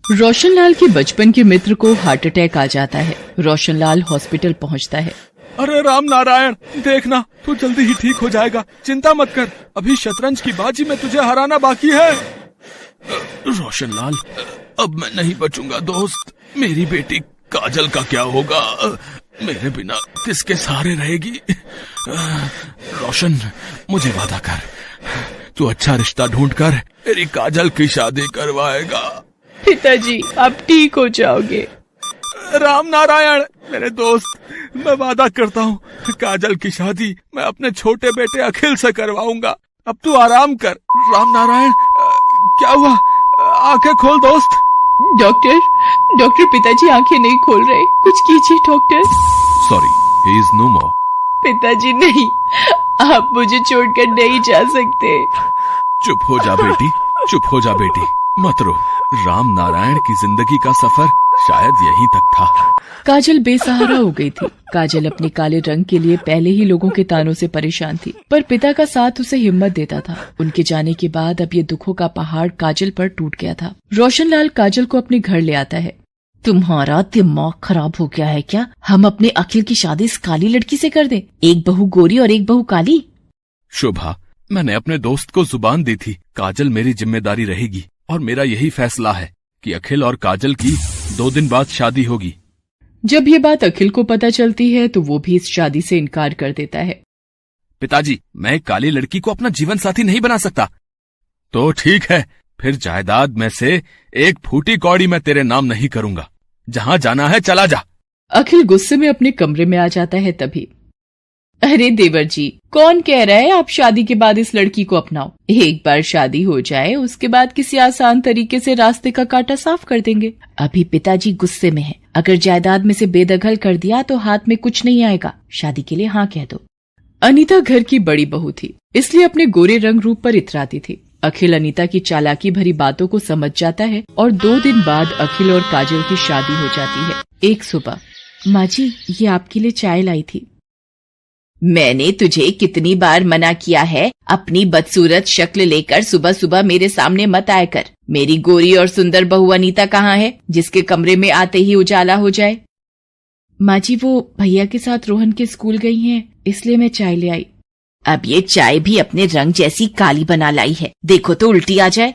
रोशनलाल के बचपन के मित्र को हार्ट अटैक आ जाता है। रोशनलाल हॉस्पिटल पहुंचता है। अरे राम नारायण, देखना तू जल्दी ही ठीक हो जाएगा, चिंता मत कर। अभी शतरंज की बाजी में तुझे हराना बाकी है। रोशनलाल, अब मैं नहीं बचूंगा दोस्त। मेरी बेटी काजल का क्या होगा? मेरे बिना किसके सहारे रहेगी? रोशन, मुझे वादा कर, तू अच्छा रिश्ता ढूंढकर मेरी काजल की शादी करवाएगा। पिताजी, आप ठीक हो जाओगे। राम नारायण मेरे दोस्त, मैं वादा करता हूँ काजल की शादी मैं अपने छोटे बेटे अखिल से करवाऊंगा। अब तू आराम कर। राम नारायण, क्या हुआ? आंखें खोल दोस्त। डॉक्टर, पिताजी आंखें नहीं खोल रहे, कुछ कीजिए doctor. Sorry, he is no more. पिताजी नहीं, आप मुझे छोड़कर नहीं जा सकते। चुप हो जा बेटी, चुप हो जा बेटी, मत रो। राम नारायण की जिंदगी का सफर शायद यहीं तक था। काजल बेसहारा हो गई थी। काजल अपने काले रंग के लिए पहले ही लोगों के तानों से परेशान थी, पर पिता का साथ उसे हिम्मत देता था। उनके जाने के बाद अब ये दुखों का पहाड़ काजल पर टूट गया था। रोशनलाल काजल को अपने घर ले आता है। तुम्हारा दिमाग खराब हो गया है क्या? हम अपने अखिल की शादी इस काली लड़की से कर दें? एक बहू गोरी और एक बहू काली? शोभा, मैंने अपने दोस्त को जुबान दी थी, काजल मेरी जिम्मेदारी रहेगी और मेरा यही फैसला है कि अखिल और काजल की 2 दिन बाद शादी होगी। जब ये बात अखिल को पता चलती है तो वो भी इस शादी से इनकार कर देता है। पिताजी, मैं एक काली लड़की को अपना जीवन साथी नहीं बना सकता। तो ठीक है, फिर जायदाद में से एक फूटी कौड़ी मैं तेरे नाम नहीं करूंगा। जहां जाना है चला जा। अखिल गुस्से में अपने कमरे में आ जाता है। तभी, अरे देवर जी, कौन कह रहा है आप शादी के बाद इस लड़की को अपनाओ? एक बार शादी हो जाए उसके बाद किसी आसान तरीके से रास्ते का कांटा साफ कर देंगे। अभी पिताजी गुस्से में है, अगर जायदाद में से बेदखल कर दिया तो हाथ में कुछ नहीं आएगा। शादी के लिए हाँ कह दो। अनीता घर की बड़ी बहू थी, इसलिए अपने गोरे रंग रूप पर इतराती थी। अखिल अनीता की चालाकी भरी बातों को समझ जाता है और 2 दिन बाद अखिल और काजल की शादी हो जाती है। एक सुबह, माँ जी, ये आपके लिए चाय लाई थी। मैंने तुझे कितनी बार मना किया है, अपनी बदसूरत शक्ल लेकर सुबह सुबह मेरे सामने मत आया कर। मेरी गोरी और सुंदर बहू अनीता कहाँ है, जिसके कमरे में आते ही उजाला हो जाए? माँ जी, वो भैया के साथ रोहन के स्कूल गई हैं, इसलिए मैं चाय ले आई। अब ये चाय भी अपने रंग जैसी काली बना लाई है, देखो तो उल्टी आ जाए।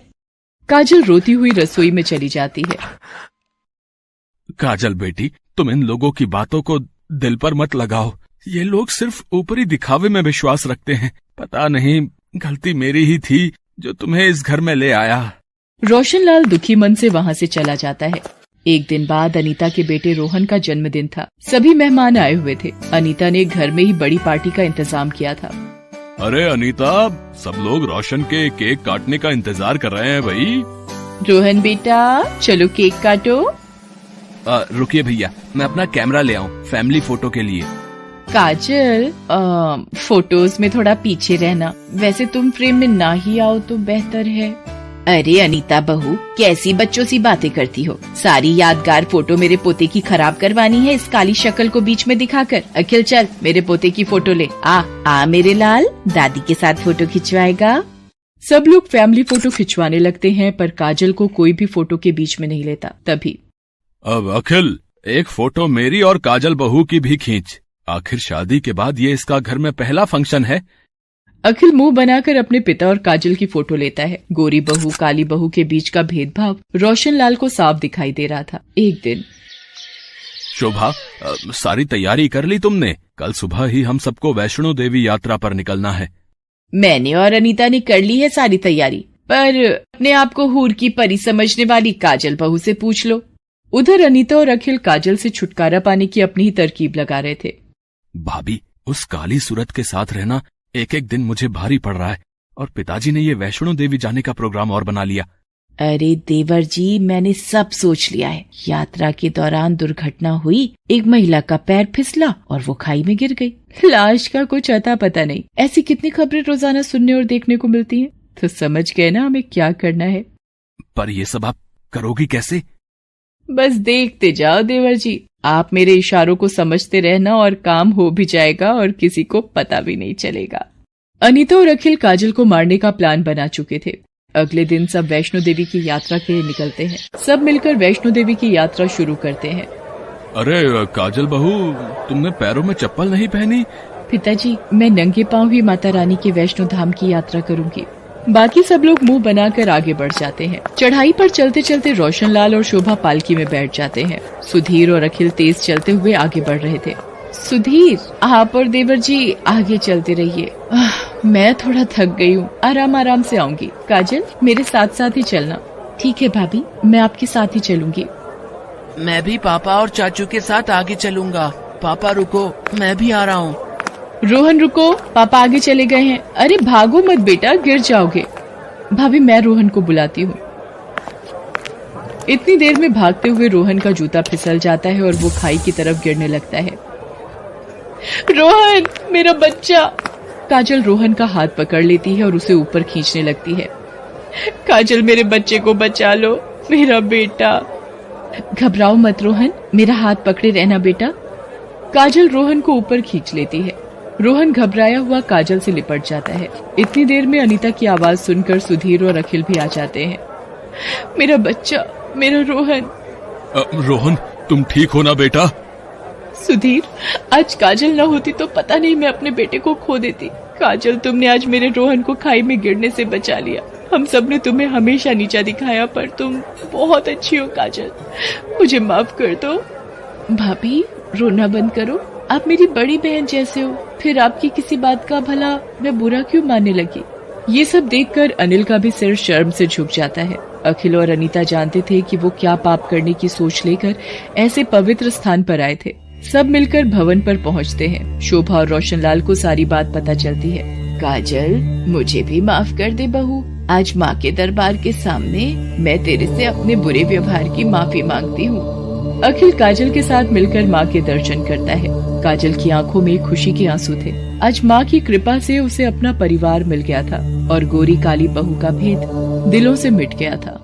काजल रोती हुई रसोई में चली जाती है। काजल बेटी, तुम इन लोगों की बातों को दिल पर मत लगाओ। ये लोग सिर्फ ऊपरी दिखावे में विश्वास रखते हैं। पता नहीं, गलती मेरी ही थी जो तुम्हें इस घर में ले आया। रोशनलाल दुखी मन से वहाँ से चला जाता है। एक दिन बाद अनीता के बेटे रोहन का जन्मदिन था। सभी मेहमान आए हुए थे। अनीता ने घर में ही बड़ी पार्टी का इंतजाम किया था। अरे अनीता, सब लोग रोशन के केक काटने का इंतजार कर रहे हैं भाई। रोहन बेटा, चलो केक काटो। रुकिए भैया, मैं अपना कैमरा ले आऊं फैमिली फोटो के लिए। काजल, फोटोज में थोड़ा पीछे रहना। वैसे तुम फ्रेम में ना ही आओ तो बेहतर है। अरे अनीता बहू, कैसी बच्चों सी बातें करती हो? सारी यादगार फोटो मेरे पोते की खराब करवानी है इस काली शक्ल को बीच में दिखाकर। अखिल, चल मेरे पोते की फोटो ले आ मेरे लाल, दादी के साथ फोटो खिंचवाएगा। सब लोग फैमिली फोटो खिंचवाने लगते हैं, पर काजल को कोई भी फोटो के बीच में नहीं लेता। तभी, अब अखिल, एक फोटो मेरी और काजल बहू की भी खींच। आखिर शादी के बाद ये इसका घर में पहला फंक्शन है। अखिल मुंह बनाकर अपने पिता और काजल की फोटो लेता है। गोरी बहू काली बहू के बीच का भेदभाव रोशनलाल को साफ दिखाई दे रहा था। एक दिन, शोभा, सारी तैयारी कर ली तुमने? कल सुबह ही हम सबको वैष्णो देवी यात्रा पर निकलना है। मैंने और अनीता ने कर ली है सारी तैयारी, पर अपने आप को हूर की परी समझने वाली काजल बहू से पूछ लो। उधर अनीता और अखिल काजल से छुटकारा पाने की अपनी ही तरकीब लगा रहे थे। भाभी, उस काली सूरत के साथ रहना एक एक दिन मुझे भारी पड़ रहा है, और पिताजी ने ये वैष्णो देवी जाने का प्रोग्राम और बना लिया। अरे देवर जी, मैंने सब सोच लिया है। यात्रा के दौरान दुर्घटना हुई, एक महिला का पैर फिसला और वो खाई में गिर गई। लाश का कुछ अता पता नहीं। ऐसी कितनी खबरें रोजाना सुनने और देखने को मिलती हैं, तो समझ गए ना हमें क्या करना है। पर ये सब आप करोगी कैसे? बस देखते जाओ देवर जी, आप मेरे इशारों को समझते रहना और काम हो भी जाएगा और किसी को पता भी नहीं चलेगा। अनीता और अखिल काजल को मारने का प्लान बना चुके थे। अगले दिन सब वैष्णो देवी की यात्रा के लिए निकलते हैं। सब मिलकर वैष्णो देवी की यात्रा शुरू करते हैं। अरे काजल बहू, तुमने पैरों में चप्पल नहीं पहनी? पिताजी, मैं नंगे पांव ही माता रानी के वैष्णो धाम की यात्रा करूंगी। बाकी सब लोग मुंह बनाकर आगे बढ़ जाते हैं। चढ़ाई पर चलते चलते रोशनलाल और शोभा पालकी में बैठ जाते हैं। सुधीर और अखिल तेज चलते हुए आगे बढ़ रहे थे। सुधीर, आप और देवर जी आगे चलते रहिए। मैं थोड़ा थक गई हूँ, आराम आराम से आऊंगी। काजल, मेरे साथ साथ ही चलना। ठीक है भाभी, मैं आपके साथ ही चलूंगी। मैं भी पापा और चाचू के साथ आगे चलूंगा। पापा रुको, मैं भी आ रहा हूँ। रोहन रुको, पापा आगे चले गए हैं। अरे भागो मत बेटा, गिर जाओगे। भाभी, मैं रोहन को बुलाती हूँ। इतनी देर में भागते हुए रोहन का जूता फिसल जाता है और वो खाई की तरफ गिरने लगता है। रोहन, मेरा बच्चा। काजल रोहन का हाथ पकड़ लेती है और उसे ऊपर खींचने लगती है। काजल, मेरे बच्चे को बचा लो, मेरा बेटा। घबराओ मत रोहन, मेरा हाथ पकड़े रहना बेटा। काजल रोहन को ऊपर खींच लेती है। रोहन घबराया हुआ काजल से लिपट जाता है। इतनी देर में अनीता की आवाज सुनकर सुधीर और अखिल भी आ जाते हैं। मेरा बच्चा, मेरा रोहन। रोहन, तुम ठीक हो ना बेटा? सुधीर, आज काजल न होती तो पता नहीं मैं अपने बेटे को खो देती। काजल, तुमने आज मेरे रोहन को खाई में गिरने से बचा लिया। हम सब ने तुम्हें हमेशा नीचा दिखाया, पर तुम बहुत अच्छी हो काजल, मुझे माफ कर दो। भाभी, रोना बंद करो, आप मेरी बड़ी बहन जैसे हो, फिर आपकी किसी बात का भला मैं बुरा क्यों मानने लगी। ये सब देखकर अनिल का भी सिर शर्म से झुक जाता है। अखिल और अनीता जानते थे कि वो क्या पाप करने की सोच लेकर ऐसे पवित्र स्थान पर आए थे। सब मिलकर भवन पर पहुंचते हैं। शोभा और रोशनलाल को सारी बात पता चलती है। काजल, मुझे भी माफ कर दे बहू। आज माँ के दरबार के सामने मैं तेरे से अपने बुरे व्यवहार की माफी मांगती हूँ। अखिल काजल के साथ मिलकर माँ के दर्शन करता है। काजल की आंखों में खुशी के आंसू थे। आज माँ की कृपा से उसे अपना परिवार मिल गया था और गोरी काली बहू का भेद दिलों से मिट गया था।